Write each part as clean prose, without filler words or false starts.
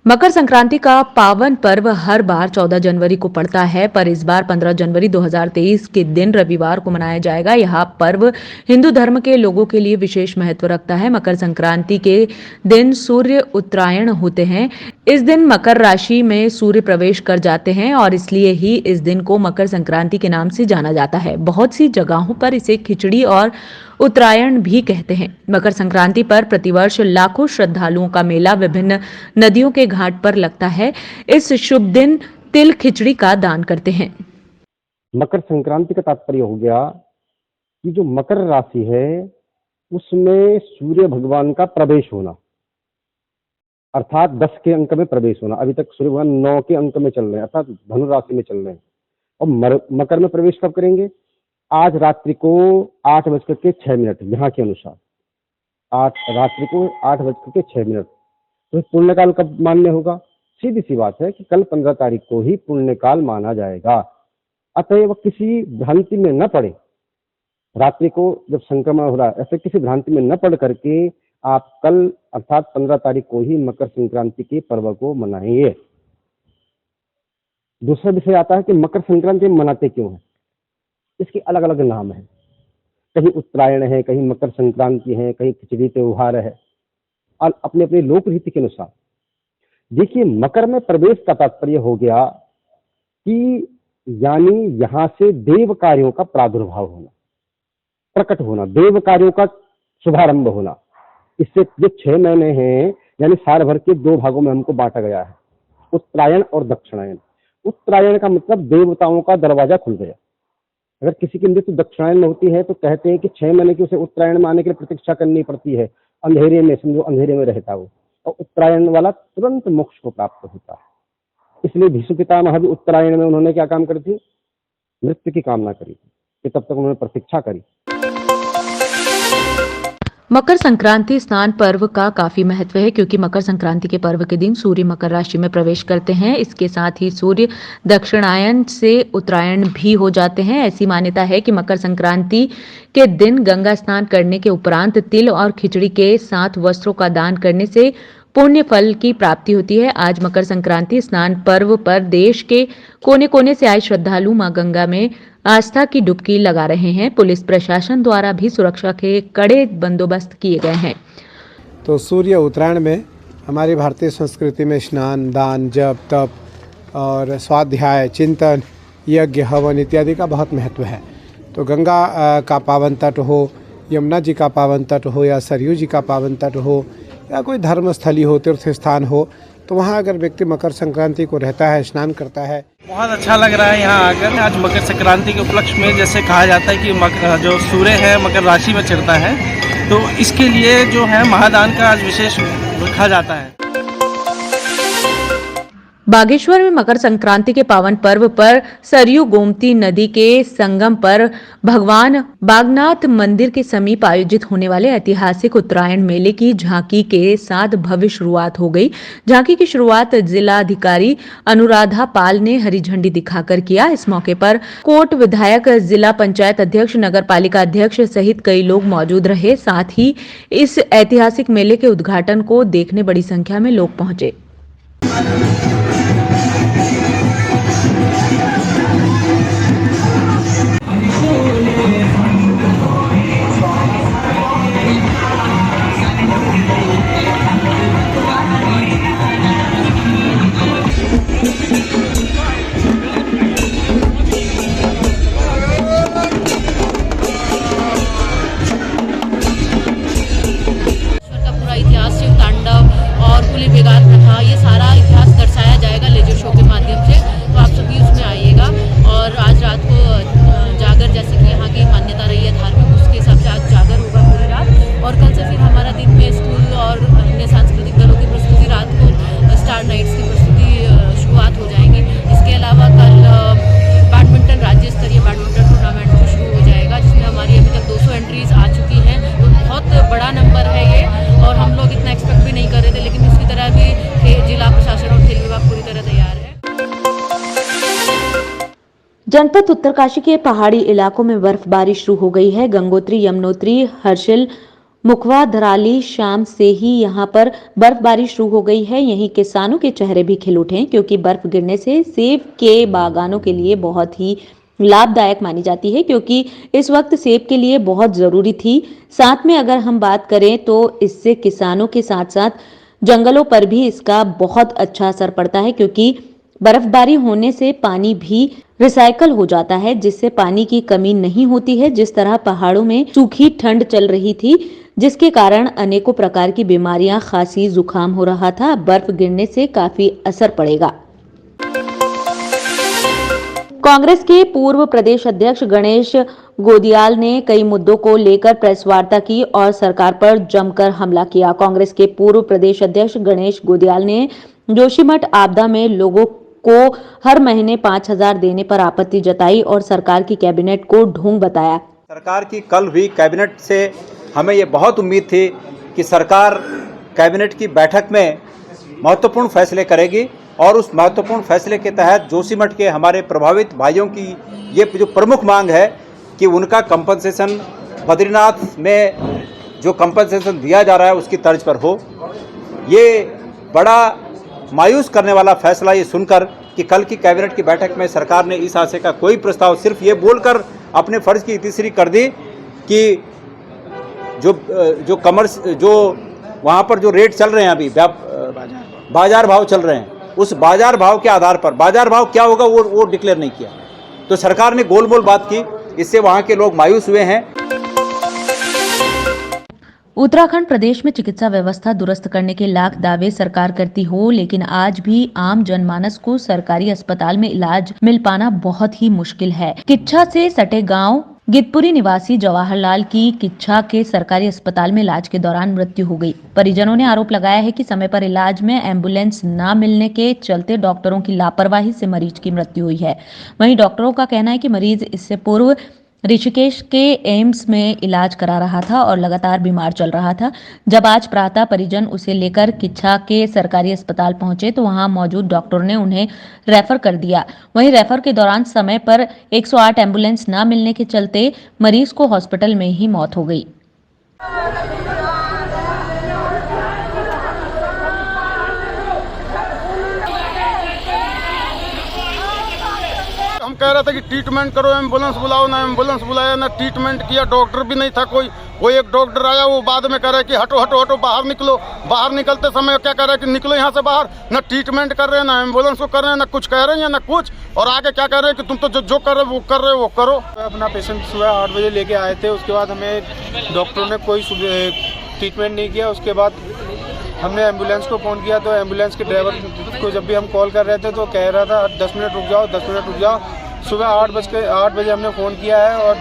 मकर संक्रांति का पावन पर्व हर बार 14 जनवरी को पड़ता है, पर इस बार 15 जनवरी 2023 के दिन रविवार को मनाया जाएगा। यह पर्व हिंदू धर्म के लोगों के लिए विशेष महत्व रखता है। मकर संक्रांति के दिन सूर्य उत्तरायण होते हैं। इस दिन मकर राशि में सूर्य प्रवेश कर जाते हैं और इसलिए ही इस दिन को मकर संक्रांति के नाम से जाना जाता है। बहुत सी जगहों पर इसे खिचड़ी और उत्तरायण भी कहते हैं। मकर संक्रांति पर प्रतिवर्ष लाखों श्रद्धालुओं का मेला विभिन्न नदियों के घाट पर लगता है। इस शुभ दिन तिल खिचड़ी का दान करते हैं। मकर संक्रांति का तात्पर्य हो गया कि जो मकर राशि है उसमें सूर्य भगवान का प्रवेश होना, अर्थात 10 के अंक में प्रवेश होना। अभी तक सूर्य भगवान 9 के अंक में चल रहे हैं, अर्थात धनु राशि में चल रहे हैं। और मकर में प्रवेश कब करेंगे? आज रात्रि को 8:06 यहाँ के अनुसार, आज रात्रि को 8:06। तो पुण्यकाल कब मान्य होगा? सीधी सी बात है कि कल 15 तारीख को ही पुण्यकाल माना जाएगा। अतएव किसी भ्रांति में न पड़े, रात्रि को जब संक्रमण हो रहा है ऐसे किसी भ्रांति में न पड़ करके आप कल अर्थात 15 तारीख को ही मकर संक्रांति के पर्व को मनाएंगे। दूसरा विषय आता है कि मकर संक्रांति मनाते क्यों हैं। इसके अलग अलग नाम हैं, कहीं उत्तरायण है, कहीं मकर संक्रांति है, कहीं खिचड़ी त्योहार है, और अपने अपने लोक रीति के अनुसार। देखिए, मकर में प्रवेश का तात्पर्य हो गया कि यानी यहाँ से देव कार्यों का प्रादुर्भाव होना, प्रकट होना, देव कार्यों का शुभारंभ होना। इससे जो 6 महीने हैं यानी साल भर के 2 भागों में हमको बांटा गया है, उत्तरायण और दक्षिणायन। उत्तरायण का मतलब देवताओं का दरवाजा खुल गया। अगर किसी की मृत्यु दक्षिणायन में होती है तो कहते हैं कि 6 महीने की उसे उत्तरायण में आने के लिए प्रतीक्षा करनी पड़ती है, अंधेरे में, समझो अंधेरे में रहता वो, और उत्तरायण वाला तुरंत मोक्ष को प्राप्त होता है। इसलिए भीष्म पितामह भी उत्तरायण में उन्होंने क्या काम करी थी? मृत्यु की कामना करी थी, कि तब तक उन्होंने प्रतीक्षा करी। मकर संक्रांति स्नान पर्व का काफी महत्व है, क्योंकि मकर संक्रांति के पर्व के दिन सूर्य मकर राशि में प्रवेश करते हैं। इसके साथ ही सूर्य दक्षिणायन से उत्तरायण भी हो जाते हैं। ऐसी मान्यता है कि मकर संक्रांति के दिन गंगा स्नान करने के उपरांत तिल और खिचड़ी के साथ वस्त्रों का दान करने से पुण्य फल की प्राप्ति होती है। आज मकर संक्रांति स्नान पर्व पर देश के कोने कोने से आए श्रद्धालु मां गंगा में आस्था की डुबकी लगा रहे हैं। पुलिस प्रशासन द्वारा भी सुरक्षा के कड़े बंदोबस्त किए गए हैं। तो सूर्य उत्तरायण में हमारी भारतीय संस्कृति में स्नान, दान, जप, तप और स्वाध्याय, चिंतन, यज्ञ, हवन इत्यादि का बहुत महत्व है। तो गंगा का पावन तट हो, यमुना जी का पावन तट हो, या सरयू जी का पावन तट हो, या कोई धर्मस्थली हो, तीर्थ स्थान हो, तो वहाँ अगर व्यक्ति मकर संक्रांति को रहता है, स्नान करता है। बहुत अच्छा लग रहा है यहाँ आकर। आज मकर संक्रांति के उपलक्ष्य में जैसे कहा जाता है कि जो सूर्य है मकर राशि में चढ़ता है, तो इसके लिए जो है महादान का आज विशेष रखा जाता है। बागेश्वर में मकर संक्रांति के पावन पर्व पर सरयू गोमती नदी के संगम पर भगवान बागनाथ मंदिर के समीप आयोजित होने वाले ऐतिहासिक उत्तरायण मेले की झांकी के साथ भव्य शुरुआत हो गई। झांकी की शुरुआत जिलाधिकारी अनुराधा पाल ने हरी झंडी दिखाकर किया। इस मौके पर कोट विधायक, जिला पंचायत अध्यक्ष, नगर पालिका अध्यक्ष सहित कई लोग मौजूद रहे। साथ ही इस ऐतिहासिक मेले के उद्घाटन को देखने बड़ी संख्या में लोग पहुंचे। ये सारा इतिहास दर्शाया जाएगा लेजर शो के माध्यम से, तो आप सभी उसमें आइएगा। और आज रात को जागर, जैसे कि यहाँ की मान्यता रही है धार्मिक, उसके हिसाब से आज जागर होगा पूरी रात। और कल से फिर हमारा दिन में स्कूल और अन्य सांस्कृतिक दलों की प्रस्तुति, रात को स्टार नाइट्स की प्रस्तुति शुरुआत हो जाएंगी। इसके अलावा कल बैडमिंटन, राज्य स्तरीय बैडमिंटन टूर्नामेंट शुरू हो जाएगा, जिसमें हमारी अभी तक 200 एंट्रीज आ चुकी हैं। तो बहुत बड़ा नंबर है ये, और हम लोग इतना एक्सपेक्ट भी नहीं कर रहे थे, लेकिन उसकी तरह भी जिला प्रशासन और खेल विभाग पूरी तरह तैयार है। जनपद उत्तरकाशी के पहाड़ी इलाकों में बर्फबारी शुरू हो गई है। गंगोत्री, यमुनोत्री, हर्षिल, मुखवा धराली शाम से ही यहां पर बर्फबारी शुरू हो गई है। यहीं किसानों के चेहरे भी खिल उठे हैं क्योंकि बर्फ गिरने से सेब के बागानों के लिए बहुत ही लाभदायक मानी जाती है, क्योंकि इस वक्त सेब के लिए बहुत जरूरी थी। साथ में अगर हम बात करें तो इससे किसानों के साथ साथ जंगलों पर भी इसका बहुत अच्छा असर पड़ता है, क्योंकि बर्फबारी होने से पानी भी रिसाइकल हो जाता है, जिससे पानी की कमी नहीं होती है। जिस तरह पहाड़ों में सूखी ठंड चल रही थी, जिसके कारण अनेकों प्रकार की बीमारियां, खांसी, जुकाम हो रहा था, बर्फ गिरने से काफी असर पड़ेगा। कांग्रेस के पूर्व प्रदेश अध्यक्ष गणेश गोदियाल ने कई मुद्दों को लेकर प्रेस वार्ता की और सरकार पर जमकर हमला किया। कांग्रेस के पूर्व प्रदेश अध्यक्ष गणेश गोदियाल ने जोशीमठ आपदा में लोगों को हर महीने 5,000 देने पर आपत्ति जताई और सरकार की कैबिनेट को ढोंग बताया। सरकार की कल हुई कैबिनेट से हमें ये बहुत उम्मीद थी कि सरकार कैबिनेट की बैठक में महत्वपूर्ण फैसले करेगी और उस महत्वपूर्ण फैसले के तहत जोशीमठ के हमारे प्रभावित भाइयों की ये जो प्रमुख मांग है कि उनका कंपनसेशन बद्रीनाथ में जो कंपनसेशन दिया जा रहा है उसकी तर्ज पर हो। ये बड़ा मायूस करने वाला फैसला ये सुनकर कि कल की कैबिनेट की बैठक में सरकार ने इस आशय का कोई प्रस्ताव, सिर्फ ये बोलकर अपने फर्ज की इतिश्री कर दी कि जो वहाँ पर जो रेट चल रहे हैं अभी बाजार भाव चल रहे हैं, उस बाजार भाव के आधार पर बाजार भाव क्या होगा वो डिक्लेयर नहीं किया। तो सरकार ने गोल मोल बात की, इससे वहाँ के लोग मायूस हुए हैं। उत्तराखंड प्रदेश में चिकित्सा व्यवस्था दुरुस्त करने के लाख दावे सरकार करती हो, लेकिन आज भी आम जनमानस को सरकारी अस्पताल में इलाज मिल पाना बहुत ही मुश्किल है। किच्छा से सटे गांव गिदपुरी निवासी जवाहरलाल की किच्छा के सरकारी अस्पताल में इलाज के दौरान मृत्यु हो गई। परिजनों ने आरोप लगाया है कि समय पर इलाज में एम्बुलेंस न मिलने के चलते डॉक्टरों की लापरवाही से मरीज की मृत्यु हुई है। वहीं डॉक्टरों का कहना है कि मरीज इससे पूर्व ऋषिकेश के एम्स में इलाज करा रहा था और लगातार बीमार चल रहा था। जब आज प्रातः परिजन उसे लेकर किच्छा के सरकारी अस्पताल पहुंचे तो वहां मौजूद डॉक्टर ने उन्हें रेफर कर दिया। वहीं रेफर के दौरान समय पर 108 एम्बुलेंस न मिलने के चलते मरीज को हॉस्पिटल में ही मौत हो गई। हम कह रहे थे कि ट्रीटमेंट करो, एम्बुलेंस बुलाओ, ना एम्बुलेंस बुलाया, ना ट्रीटमेंट किया। डॉक्टर भी नहीं था कोई। वो एक डॉक्टर आया, वो बाद में कह रहा है कि हटो हटो हटो बाहर निकलो। बाहर निकलते समय क्या कह रहा है कि निकलो यहाँ से बाहर। ना ट्रीटमेंट कर रहे हैं, ना एम्बुलेंस को कर रहे हैं, ना कुछ कह रहे हैं, ना कुछ। और आगे क्या कह रहे हैं कि तुम तो जो कर रहे हो वो करो। अपना पेशेंट सुबह 8 बजे लेके आए थे। उसके बाद हमें डॉक्टरों ने कोई ट्रीटमेंट नहीं किया। उसके बाद हमने एम्बुलेंस को फ़ोन किया तो एम्बुलेंस के ड्राइवर को जब भी हम कॉल कर रहे थे तो कह रहा था 10 मिनट रुक जाओ, 10 मिनट रुक जाओ। सुबह 8 बजे हमने फ़ोन किया है और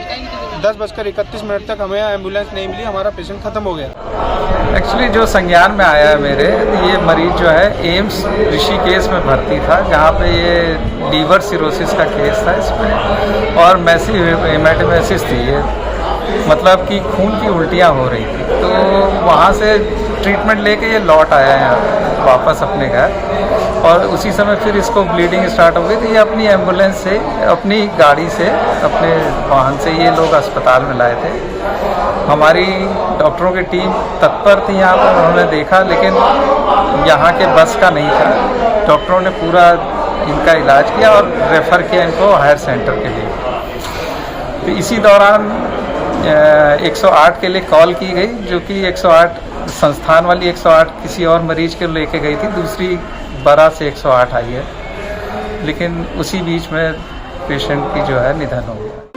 10:31 तक हमें एम्बुलेंस नहीं मिली। हमारा पेशेंट ख़त्म हो गया। एक्चुअली जो संज्ञान में आया है मेरे, ये मरीज़ जो है एम्स ऋषिकेश में भर्ती था, जहाँ पे ये लीवर सिरोसिस का केस था इसमें और मैसिव हेमेटोमेसिस थी। ये मतलब कि खून की उल्टियाँ हो रही थी। तो वहाँ से ट्रीटमेंट लेके ये लौट आया है वापस अपने घर और उसी समय फिर इसको ब्लीडिंग स्टार्ट हो गई। तो ये अपनी एम्बुलेंस से, अपनी गाड़ी से, अपने वाहन से ये लोग अस्पताल में लाए थे। हमारी डॉक्टरों की टीम तत्पर थी यहाँ पर, उन्होंने देखा लेकिन यहाँ के बस का नहीं था। डॉक्टरों ने पूरा इनका इलाज किया और रेफ़र किया इनको हायर सेंटर के लिए। तो इसी दौरान 108 के लिए कॉल की गई, जो कि 108 संस्थान वाली 108 किसी और मरीज के लेके गई थी, दूसरी बरा से 108 आई है। लेकिन उसी बीच में पेशेंट की जो है निधन हो गया।